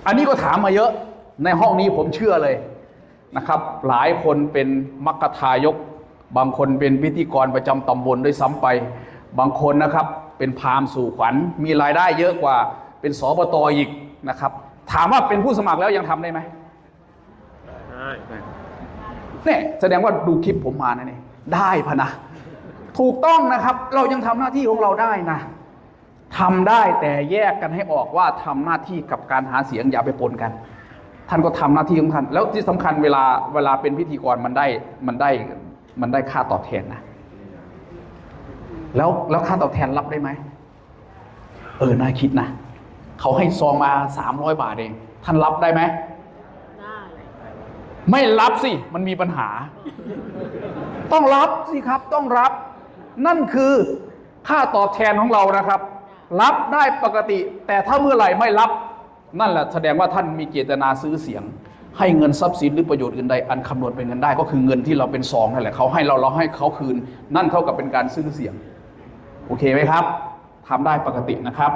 อันนี้ก็ถามมาเยอะในห้องนี้ผมเชื่อเลยนะครับหลายคนเป็นมัคคทายกบางคนเป็นพิธีกรประจำตำบลด้วยซ้ำไปบางคนนะครับเป็นพราหมณ์สู่ขวัญมีรายได้เยอะกว่าเป็นสบต.อีกนะครับถามว่าเป็นผู้สมัครแล้วยังทำได้ไหมเนี่ยแสดงว่าดูคลิปผมมานะเนี่ยได้พะนะถูกต้องนะครับเรายังทำหน้าที่ของเราได้นะทำได้แต่แยกกันให้ออกว่าทำหน้าที่กับการหาเสียงอย่าไปปนกันท่านก็ทำหน้าที่ของท่านแล้วที่สำคัญเวลาเป็นพิธีกรมันได้ค่าตอบแทนนะแล้วค่าตอบแทนรับได้ไหมน่าคิดนะเขาให้ซองมา300 บาทเองท่านรับได้ไหมได้ไม่รับสิมันมีปัญหาต้องรับสิครับต้องรับนั่นคือค่าตอบแทนของเรานะครับรับได้ปกติแต่ถ้าเมื่อไหร่ไม่รับนั่นแหละแสดงว่าท่านมีเจตนาซื้อเสียงให้เงินทรัพย์สินหรือประโยชน์อื่นใดอันคำนวณเป็นเงินได้ก็คือเงินที่เราเป็นซองนั่นแหละเขาให้เราให้เขาคืนนั่นเท่ากับเป็นการซื้อเสียงโอเคไหมครับทำได้ปกตินะครับ